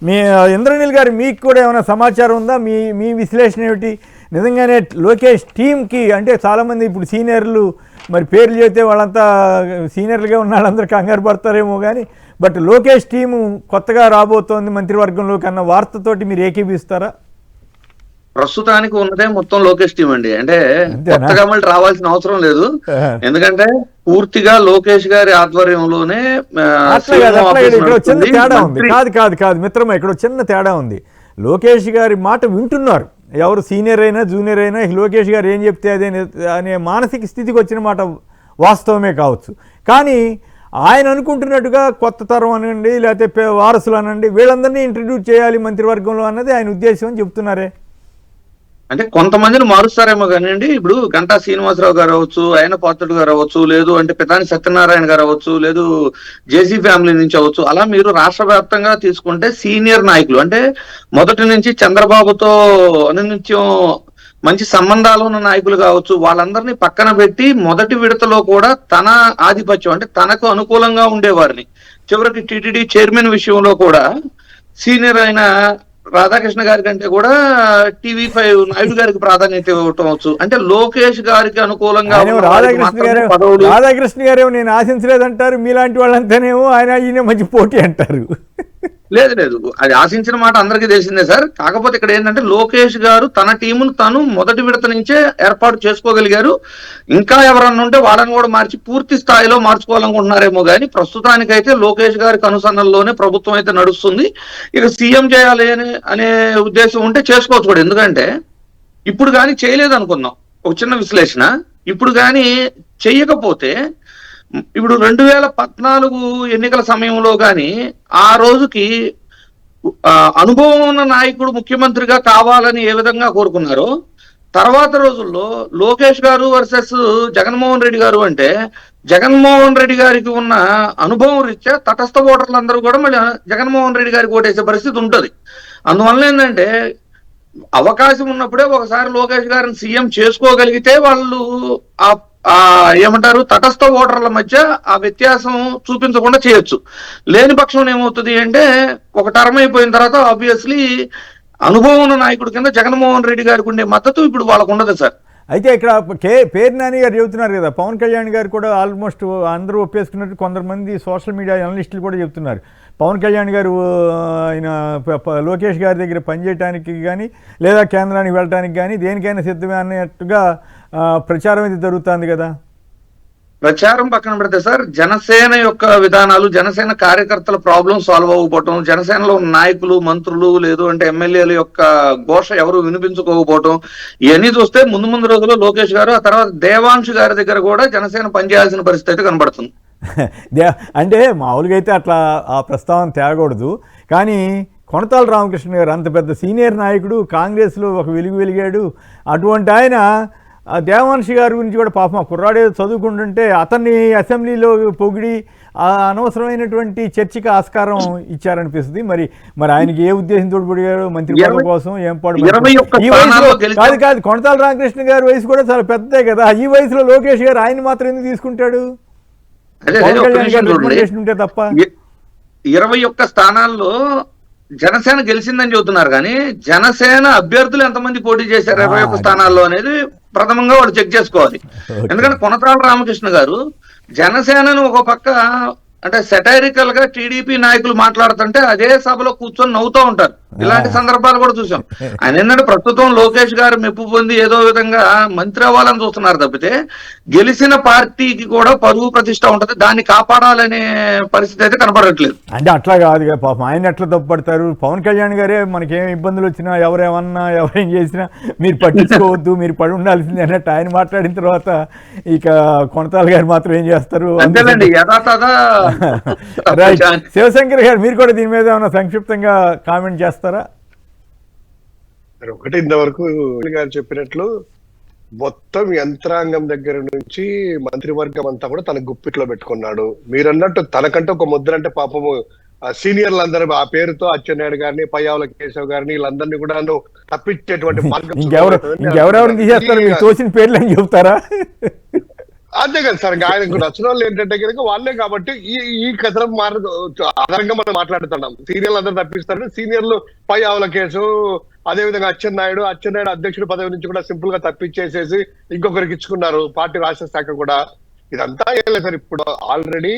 మీ ఇంద్రనీల్ గారు మీకు కూడా ఏమైనా సమాచారం ఉందా? మీ మీ విశ్లేషణ ఏమిటి? నిజంగానే లోకేష్ టీంకి అంటే చాలామంది ఇప్పుడు సీనియర్లు మరి పేర్లు చెబితే వాళ్ళంతా సీనియర్లుగా ఉన్న వాళ్ళందరూ కంగారు పడతారేమో కానీ బట్ లోకేష్ టీము కొత్తగా రాబోతోంది మంత్రివర్గంలోకి అన్న వార్తతోటి మీరు ఏకీభిస్తారా? ప్రస్తుతానికి ఉన్నదే మొత్తం లోకేష్ టీం అండి. అంటే కొత్తగా మళ్ళీ రావాల్సిన అవసరం లేదు. ఎందుకంటే పూర్తిగా లోకేష్ గారి ఆధ్వర్యంలోనే ఇక్కడ చిన్న తేడా ఉంది. కాదు కాదు కాదు మిత్రమా, ఇక్కడ చిన్న తేడా ఉంది. లోకేష్ గారి మాట వింటున్నారు ఎవరు, సీనియర్ అయినా జూనియర్ అయినా. లోకేష్ గారు ఏం చెప్తే అదే అనే మానసిక స్థితికి వచ్చిన మాట వాస్తవమే కావచ్చు. కానీ ఆయన అనుకుంటున్నట్టుగా కొత్త తరం అనండి లేకపోతే వారసులు అనండి వీళ్ళందరినీ ఇంట్రడ్యూస్ చేయాలి మంత్రివర్గంలో అన్నది ఆయన ఉద్దేశం అని చెప్తున్నారే. అంటే కొంతమందిని మారుస్తారేమో కానివ్వండి. ఇప్పుడు గంటా శ్రీనివాసరావు గారు అవ్వచ్చు, ఆయన పాత్రుడు గారు అవ్వచ్చు, లేదు అంటే పితాని సత్యనారాయణ గారు అవ్వచ్చు, లేదు జేసీ ఫ్యామిలీ నుంచి అవ్వచ్చు. అలా మీరు రాష్ట్ర వ్యాప్తంగా తీసుకుంటే సీనియర్ నాయకులు అంటే మొదటి నుంచి చంద్రబాబుతో అనునిత్యం మంచి సంబంధాలు ఉన్న నాయకులు కావచ్చు, వాళ్ళందరినీ పక్కన పెట్టి మొదటి విడతలో కూడా తన ఆధిపత్యం అంటే తనకు అనుకూలంగా ఉండేవారిని, చివరికి టీటీడీ చైర్మన్ విషయంలో కూడా సీనియర్ అయిన రాధాకృష్ణ గారి కంటే కూడా TV5 నాయుడు గారికి ప్రాధాన్యత ఇవ్వటం వచ్చు. అంటే లోకేష్ గారికి అనుకూలంగా రాధాకృష్ణ గారేమో నేను ఆశించలేదంటారు, మీలాంటి వాళ్ళంతానేమో ఆయన ఈయన మంచి పోటీ అంటారు. లేదు లేదు, అది ఆశించిన మాట అందరికీ తెలిసిందే సార్. కాకపోతే ఇక్కడ ఏంటంటే లోకేష్ గారు తన టీమును తను మొదటి విడత నుంచే ఏర్పాటు చేసుకోగలిగారు. ఇంకా ఎవరన్నా ఉంటే వాళ్ళని కూడా మార్చి పూర్తి స్థాయిలో మార్చుకోవాలనుకుంటున్నారేమో కానీ ప్రస్తుతానికైతే లోకేష్ గారికి అనుసరణలోనే ప్రభుత్వం అయితే నడుస్తుంది. ఇక సీఎం చేయాలి అనే ఉద్దేశం ఉంటే చేసుకోవచ్చు కూడా. ఎందుకంటే ఇప్పుడు కానీ చేయలేదు అనుకుందాం, ఒక చిన్న విశ్లేషణ. ఇప్పుడు కానీ చెయ్యకపోతే ఇప్పుడు 2014 ఎన్నికల సమయంలో కానీ ఆ రోజుకి అనుభవం ఉన్న నాయకుడు ముఖ్యమంత్రిగా కావాలని ఏ విధంగా కోరుకున్నారో తర్వాత రోజుల్లో లోకేష్ గారు వర్సెస్ జగన్మోహన్ రెడ్డి గారు అంటే జగన్మోహన్ రెడ్డి గారికి ఉన్న అనుభవం రీత్యా తటస్థ ఓటర్లందరూ కూడా మళ్ళీ జగన్మోహన్ రెడ్డి గారికి ఓటేసే పరిస్థితి ఉంటుంది. అందువల్ల ఏంటంటే అవకాశం ఉన్నప్పుడే ఒకసారి లోకేష్ గారిని సీఎం చేసుకోగలిగితే వాళ్ళు ఏమంటారు తటస్థ ఓటర్ల మధ్య ఆ వ్యత్యాసం చూపించకుండా చేయొచ్చు. లేని పక్షం ఏమవుతుంది అంటే ఒక టర్మ్ అయిపోయిన తర్వాత ఆబ్వియస్లీ అనుభవం ఉన్న నాయకుడి కింద జగన్మోహన్ రెడ్డి గారికి ఉండే మద్దతు ఇప్పుడు వాళ్ళకు ఉండదు సార్. అయితే ఇక్కడ పేరు నాని గారు చెబుతున్నారు కదా, పవన్ కళ్యాణ్ గారు కూడా ఆల్మోస్ట్ అందరూ ఒప్పేసుకున్నట్టు కొంతమంది సోషల్ మీడియా అనలిస్టులు కూడా చెప్తున్నారు. పవన్ కళ్యాణ్ గారు ఆయన లోకేష్ గారి దగ్గర పనిచేయడానికి కానీ లేదా కేంద్రానికి వెళ్ళడానికి కానీ దేనికైనా సిద్ధమే అన్నట్టుగా ప్రచారం అయితే జరుగుతుంది కదా. ప్రచారం పక్కన పెడితే సార్, జనసేన యొక్క విధానాలు, జనసేన కార్యకర్తల ప్రాబ్లం సాల్వ్ అవ్వకపోవటం, జనసేనలో నాయకులు మంత్రులు లేదు అంటే ఎమ్మెల్యేల యొక్క ఘోష ఎవరు వినిపించుకోకపోవటం, ఇవన్నీ చూస్తే ముందు రోజుల్లో లోకేష్ గారు ఆ తర్వాత దేవాంశ్ గారి దగ్గర కూడా జనసేన పనిచేయాల్సిన పరిస్థితి అయితే కనబడుతుంది. అంటే మామూలుగా అయితే అట్లా ఆ ప్రస్తావన తేగకూడదు. కానీ కొనతాల రామకృష్ణ గారు అంత పెద్ద సీనియర్ నాయకుడు, కాంగ్రెస్లో ఒక వెలిగాడు. అటువంటి ఆయన దేవాంశి గారి గురించి కూడా పాపం కుర్రాడే చదువుకుంటుంటే అతన్ని అసెంబ్లీలో పొగిడి అనవసరమైనటువంటి చర్చకి ఆస్కారం ఇచ్చారనిపిస్తుంది. మరి ఆయనకి ఏ ఉద్దేశంతో పొడిగాడు మంత్రి పదవి కోసం ఏం పాడు. ఈ వయసులో కాదు కొనతాల రామకృష్ణ గారి వయసు కూడా చాలా పెద్దదే కదా. ఈ వయసులో లోకేష్ గారు ఆయన మాత్రం ఎందుకు తీసుకుంటాడు? ఉంటే తప్ప 21 స్థానాల్లో జనసేన గెలిచిందని చెబుతున్నారు కానీ జనసేన అభ్యర్థులు ఎంతమంది పోటీ చేశారు 21 స్థానాల్లో అనేది ప్రథమంగా వాడు చెక్ చేసుకోవాలి. ఎందుకంటే కొనతాల రామకృష్ణ గారు జనసేనను ఒక పక్క అంటే సెటైరికల్ గా టీడీపీ నాయకులు మాట్లాడుతుంటే అదే సభలో కూర్చొని నవ్వుతూ ఉంటారు. ఇలాంటి సందర్భాలు కూడా చూసాం. ఆయన ఏంటంటే ప్రస్తుతం లోకేష్ గారు మెప్పు పొంది ఏదో విధంగా మంత్రి అవ్వాలని చూస్తున్నారు తప్పితే గెలిచిన పార్టీకి కూడా పరువు ప్రతిష్ట ఉంటది, దాన్ని కాపాడాలనే పరిస్థితి అయితే కనపడట్లేదు. అంటే అట్లా కాదు పాపం ఆయన ఎట్లా తప్పుపడతారు. పవన్ కళ్యాణ్ గారే మనకేం ఇబ్బందులు వచ్చినా ఎవరేమన్నా ఎవరేం చేసినా మీరు పట్టించుకోవద్దు, మీరు పడి ఉండాల్సింది అన్నట్టు ఆయన మాట్లాడిన తర్వాత ఇక కొనతాల గారు మాత్రం ఏం చేస్తారు. అంతేనండి, యథాతథ. శివశంకర్ గారు మీరు కూడా దీని మీద ఏమైనా సంక్షిప్తంగా కామెంట్ చేస్తారా? ఒకటి ఇంతవరకు గారు చెప్పినట్లు మొత్తం యంత్రాంగం దగ్గర నుంచి మంత్రివర్గం అంతా కూడా తన గుప్పిట్లో పెట్టుకున్నాడు. మీరన్నట్టు తనకంటే ఒక ముద్ర అంటే పాపము సీనియర్లు అందరూ ఆ పేరుతో అచ్చెన్నాయుడు గారిని, పయ్యావుల కేశవ్ గారిని వీళ్ళందరినీ కూడా తప్పించేటువంటి మార్గం ఇంకెవరెవరు తీసేస్తారు? మీరు తోచిన పేర్లు అని చెప్తారా? అంతే కదా సార్. ఆయనకు నచ్చిన వాళ్ళు ఏంటంటే కనుక వాళ్ళే కాబట్టి ఈ కథనం ఆధారంగా మనం మాట్లాడుతున్నాం. సీనియర్లు అందరూ తప్పిస్తారు. సీనియర్లు పై ఆవుల కేసు, అదే విధంగా అచ్చెన్నాయుడు అధ్యక్షుడి పదవి నుంచి కూడా సింపుల్ గా తప్పించేసేసి ఇంకొకరికి ఇచ్చుకున్నారు పార్టీ రాష్ట్ర శాఖ కూడా. ఇదంతా ఏం లేదు సార్. ఇప్పుడు ఆల్రెడీ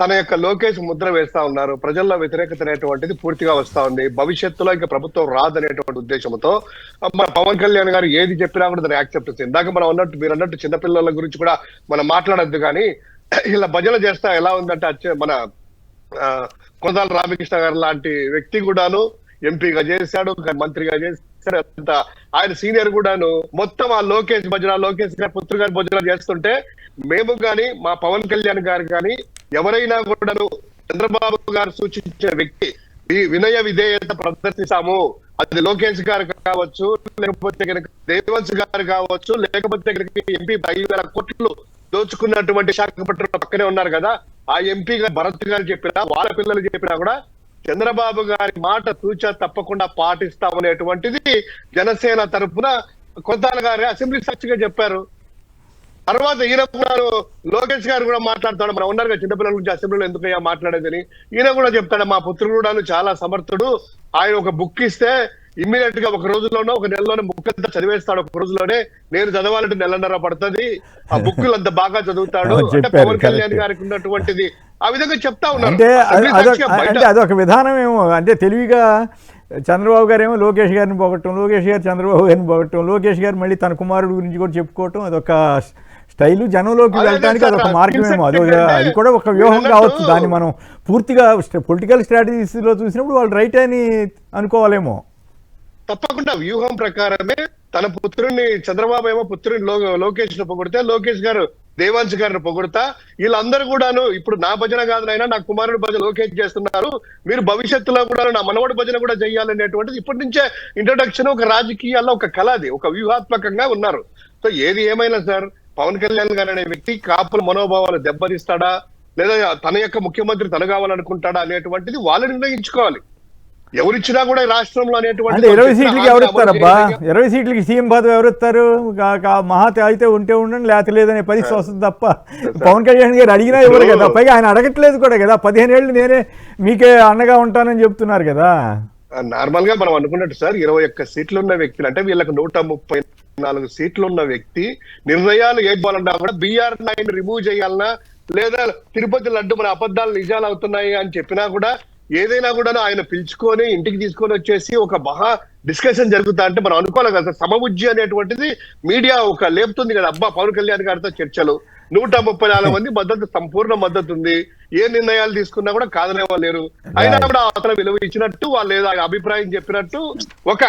తన యొక్క లోకేష్ ముద్ర వేస్తా ఉన్నారు. ప్రజల్లో వ్యతిరేకత అనేటువంటిది పూర్తిగా వస్తా ఉంది. భవిష్యత్తులో ఇంకా ప్రభుత్వం రాదనేటువంటి ఉద్దేశంతో మన పవన్ కళ్యాణ్ గారు ఏది చెప్పినా కూడా దాన్ని యాక్సెప్ట్ చేస్తుంది. ఇందాక మీరు అన్నట్టు చిన్నపిల్లల గురించి కూడా మనం మాట్లాడద్దు, కానీ ఇలా భజన చేస్తా ఎలా ఉందంటే మన కొనతాల రామకృష్ణ గారు లాంటి వ్యక్తి కూడాను ఎంపీగా చేశాడు, మంత్రిగా చేశాడు. అంత ఆయన సీనియర్ కూడాను మొత్తం ఆ లోకేష్ గారి పుత్రు గారి భజన చేస్తుంటే మేము కానీ మా పవన్ కళ్యాణ్ గారు కానీ ఎవరైనా కూడాను చంద్రబాబు గారు సూచించే వ్యక్తి వినయ విధేయత ప్రదర్శిస్తాము. అది లోకేష్ గారు కావచ్చు, లేకపోతే కనుక దేవంశ్ గారు కావచ్చు, లేకపోతే కనుక ఎంపీ 5,000 కోట్లు దోచుకున్నటువంటి విశాఖపట్నం పక్కనే ఉన్నారు కదా, ఆ ఎంపీ భరత్ గారు చెప్పినా వాళ్ళ పిల్లలు చెప్పినా కూడా చంద్రబాబు గారి మాట తూచా తప్పకుండా పాటిస్తామనేటువంటిది జనసేన తరఫున కొనతాల గారు అసెంబ్లీ సాక్షిగా చెప్పారు. తర్వాత ఈయన కూడా లోకేష్ గారు కూడా మాట్లాడతాడు. మనం ఉన్నారు కదా చిన్నపిల్లల గురించి అసెంబ్లీలో ఎందుకయ్యా మాట్లాడేదని. ఈయన కూడా చెప్తాడు, మా పుత్రుడు కూడా చాలా సమర్థుడు, ఆయన ఒక బుక్ ఇస్తే ఇమ్మీడియట్ గా ఒక రోజులోనో ఒక నెలలోనే బుక్ అంతా చదివేస్తాడు. ఒక రోజులోనే, నేను చదవాలంటే నెలన్నర పడుతుంది, ఆ బుక్కులు అంత బాగా చదువుతాడు. అంటే పవన్ కళ్యాణ్ గారికి ఉన్నటువంటిది ఆ విధంగా చెప్తా ఉన్నారు. అంటే అదొక విధానం ఏమో. అంటే తెలివిగా చంద్రబాబు గారు ఏమో లోకేష్ గారిని పొగట్టం, లోకేష్ గారు చంద్రబాబు గారిని పొగట్టం, లోకేష్ గారు మళ్ళీ తన కుమారుడు గురించి కూడా చెప్పుకోవటం, అదొక స్టైలు. జనంలోకి వెళ్ళడానికి అదొక మార్గమేమో. అది కూడా ఒక వ్యూహం కావచ్చు. దాన్ని మనం పూర్తిగా పొలిటికల్ స్ట్రాటజీస్లో చూసినప్పుడు వాళ్ళు రైట్ అని అనుకోవాలేమో. తప్పకుండా వ్యూహం ప్రకారమే తన పుత్రుడిని చంద్రబాబు ఏమో పుత్రుని లోకేష్ ను పొగుడితే, లోకేష్ గారు దేవాంశ్ గారిని పొగుడతా, వీళ్ళందరూ కూడాను ఇప్పుడు నా భజన కాదునైనా నా కుమారుడు భజన లోకేష్ చేస్తున్నారు, మీరు భవిష్యత్తులో కూడా నా మనవడి భజన కూడా చేయాలనేటువంటిది ఇప్పటి నుంచే ఇంట్రొడక్షన్. ఒక రాజకీయాల్లో ఒక కళ, అది ఒక వ్యూహాత్మకంగా ఉన్నారు. సో ఏది ఏమైనా సార్, పవన్ కళ్యాణ్ గారు అనే వ్యక్తి కాపుల మనోభావాలు దెబ్బతీస్తాడా, లేదా తన యొక్క ముఖ్యమంత్రి తను కావాలనుకుంటాడా అనేటువంటిది వాళ్ళు నిర్ణయించుకోవాలి. ఎవరిచ్చినా కూడా రాష్ట్రంలో అనేటువంటి 20 సీట్లకి ఎవరిస్తారబ్బా? 20 సీట్లకి సీఎం పదవి ఎవరిస్తారు? మహా అయితే ఉంటే ఉండండి, లేకపోతే లేదనే పరిస్థితి వస్తుంది తప్ప పవన్ కళ్యాణ్ గారు అడిగినా ఇవ్వరు కదా. పైగా ఆయన అడగట్లేదు కూడా కదా. 15 ఏళ్ళు నేనే మీకే అండగా ఉంటానని చెప్తున్నారు కదా. నార్మల్ గా మనం అనుకున్నట్టు సార్, 21 సీట్లు ఉన్న వ్యక్తులు అంటే వీళ్ళకి 134 సీట్లు ఉన్న వ్యక్తి నిర్ణయాలు ఏర్పాలన్నా కూడా BR9 రిమూవ్ చేయాలన్నా, లేదా తిరుపతి లడ్డు మన అబద్ధాలు నిజాలు అవుతున్నాయి అని చెప్పినా కూడా ఏదైనా కూడా ఆయన పిలుచుకొని ఇంటికి తీసుకొని వచ్చేసి ఒక మహా డిస్కషన్ జరుగుతా అంటే మనం అనుకోవాలి కదా. సమబుజ్జి అనేటువంటిది మీడియా ఒక లేపుతుంది కదా, అబ్బా పవన్ కళ్యాణ్ గారితో చర్చలు, 134 మంది మద్దతు, సంపూర్ణ మద్దతు ఉంది, ఏ నిర్ణయాలు తీసుకున్నా కూడా కాదనేవాళ్ళు. అయినా కూడా అతను విలువ ఇచ్చినట్టు, వాళ్ళు ఏదో అభిప్రాయం చెప్పినట్టు ఒక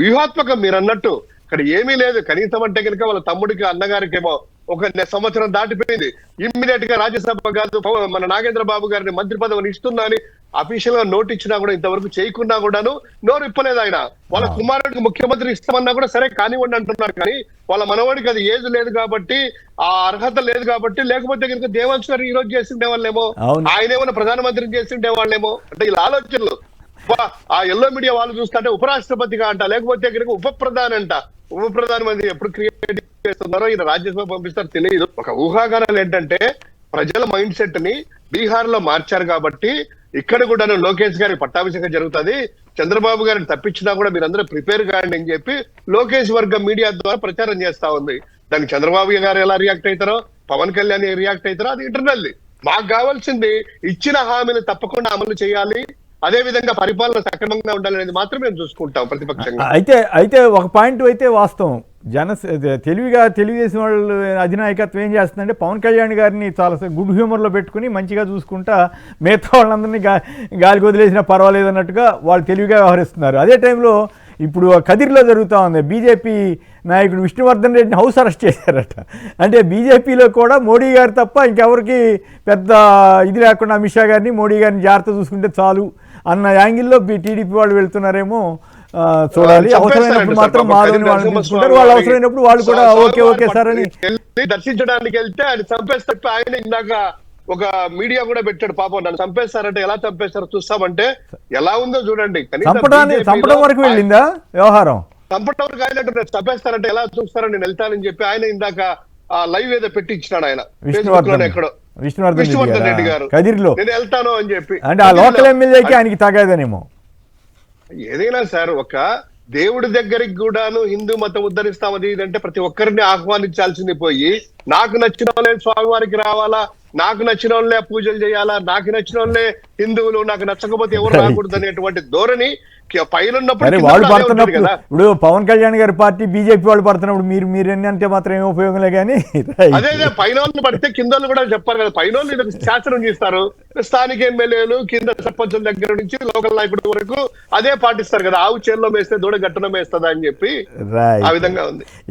వ్యూహాత్మకం. మీరు అన్నట్టు ఇక్కడ ఏమీ లేదు. కనీసం అంటే కనుక వాళ్ళ తమ్ముడికి అన్నగారికేమో 1 సంవత్సరం దాటిపోయింది, ఇమ్మీడియట్ గా రాజ్యసభ కాదు మన నాగేంద్ర బాబు గారిని మంత్రి పదవిని ఇస్తున్నా అని అఫీషియల్ గా నోట్ ఇచ్చినా కూడా ఇంతవరకు చేయకున్నా కూడాను నోరు ఇప్పలేదు ఆయన. వాళ్ళ కుమారుడికి ముఖ్యమంత్రి ఇస్తామన్నా కూడా సరే కానివ్వండి అంటున్నారు. కానీ వాళ్ళ మనవాడికి అది ఏజ్ లేదు కాబట్టి, ఆ అర్హత లేదు కాబట్టి, లేకపోతే కనుక దేవాంశ్ గారు ఈ రోజు చేసిండే వాళ్ళేమో, ఆయన ఏమైనా ప్రధానమంత్రిని చేసిండే వాళ్ళేమో. అంటే ఇలా ఆలోచనలు ఆ ఎల్లో మీడియా వాళ్ళు చూస్తుంటే ఉపరాష్ట్రపతిగా అంట, లేకపోతే కనుక ఉప ప్రధాని అంట. ఉప ప్రధానమంత్రి ఎప్పుడు క్రియేట్ చేస్తున్నారో ఈయన రాజ్యసభ పంపిస్తారో తెలియదు. ఒక ఊహాగానాలు ఏంటంటే ప్రజల మైండ్ సెట్ ని బీహార్ లో మార్చారు కాబట్టి ఇక్కడ కూడా లోకేష్ గారి పట్టాభిషేకం జరుగుతుంది, చంద్రబాబు గారిని తప్పించినా కూడా మీరందరూ ప్రిపేర్ కాండి అని చెప్పి లోకేష్ వర్గం మీడియా ద్వారా ప్రచారం చేస్తా ఉంది. దానికి చంద్రబాబు గారు ఎలా రియాక్ట్ అవుతారో, పవన్ కళ్యాణ్ రియాక్ట్ అవుతారో అది ఇంటర్నల్. మాకు కావాల్సింది ఇచ్చిన హామీలు తప్పకుండా అమలు చేయాలి, అదే విధంగా పరిపాలన సక్రమంగా ఉండాలనేది మాత్రం మేము చూసుకుంటాం ప్రతిపక్షంగా. అయితే ఒక పాయింట్ అయితే వాస్తవం, తెలివిగా తెలుగుదేశం వాళ్ళు అధినాయకత్వం ఏం చేస్తుందంటే పవన్ కళ్యాణ్ గారిని చాలా గుడ్ హ్యూమర్లో పెట్టుకుని మంచిగా చూసుకుంటా మిగతా వాళ్ళందరినీ గాలికి వదిలేసినా పర్వాలేదు అన్నట్టుగా వాళ్ళు తెలివిగా వ్యవహరిస్తున్నారు. అదే టైంలో ఇప్పుడు కదిర్లో జరుగుతూ ఉంది, బీజేపీ నాయకుడు విష్ణువర్ధన్ రెడ్డిని హౌస్ అరెస్ట్ చేశారట. అంటే బీజేపీలో కూడా మోడీ గారు తప్ప ఇంకెవరికి పెద్ద ఇది లేకుండా అమిత్ షా గారిని మోడీ గారిని జాగ్రత్త చూసుకుంటే చాలు అన్న యాంగిల్లో టీడీపీ వాళ్ళు వెళ్తున్నారేమో చూడాలి. అవసరమైనప్పుడు మాత్రం మాలోని వాళ్ళని తీసుకుంటారు, వాళ్ళు అవసరమైనప్పుడు వాళ్ళు కూడా ఓకే సార్ అని దర్శించడానికి వెళ్తే ఆయన చంపేస్తే ఆయన ఇందాక ఒక మీడియా కూడా పెట్టాడు, పాపం నన్ను చంపేస్తారంటే ఎలా చంపేస్తారో చూస్తామంటే ఎలా ఉందో చూడండి. చంపడం వరకు వెళ్ళిందా వ్యవహారం? చంపడం వరకు ఆయన చంపేస్తారంటే ఎలా చూస్తారని నేను వెళ్తానని చెప్పి ఆయన ఇందాక ఆ లైవ్ ఏదో పెట్టి ఇచ్చినాడు ఆయన Facebook విష్ణువర్ధన్ లోనే ఎక్కడో విష్ణువర్ధన్ రెడ్డి గారు కదిరిలో. నేను వెళ్తాను అని చెప్పి. అంటే ఆ లోకల్ ఎమ్మెల్యేకి ఆయనకి తగదనేమో. ఏదైనా సార్ ఒక దేవుడి దగ్గరికి కూడాను హిందూ మతం ఉద్ధరిస్తామది ఇదంటే ప్రతి ఒక్కరిని ఆహ్వానించాల్సింది పోయి నాకు నచ్చిన వాళ్ళే స్వామివారికి రావాలా, నాకు నచ్చిన వాళ్ళే పూజలు చేయాలా, నాకు నచ్చిన వాళ్ళే హిందువులు, నాకు నచ్చకపోతే ఎవరు రాకూడదు అనేటువంటి ధోరణి పైన వాళ్ళు పడుతున్నప్పుడు ఇప్పుడు పవన్ కళ్యాణ్ గారి పార్టీ బీజేపీ వాళ్ళు పడుతున్నప్పుడు మీరు ఎన్ని అంటే మాత్రం ఏం ఉపయోగంలే కానీ అదే పైన వాళ్ళు పడితే కింద కూడా చెప్పారు కదా. పైన వాళ్ళు ఇది శాసనం చేస్తారు, స్థానిక ఎమ్మెల్యేలు కింద సర్పంచుల దగ్గర నుంచి లోకల్ నాయకుడి వరకు అదే పాటిస్తారు కదా. ఆవు చేల్లో వేస్తే దూడ గట్టున వేస్తుందా అని చెప్పి ఆ విధంగా ఉంది.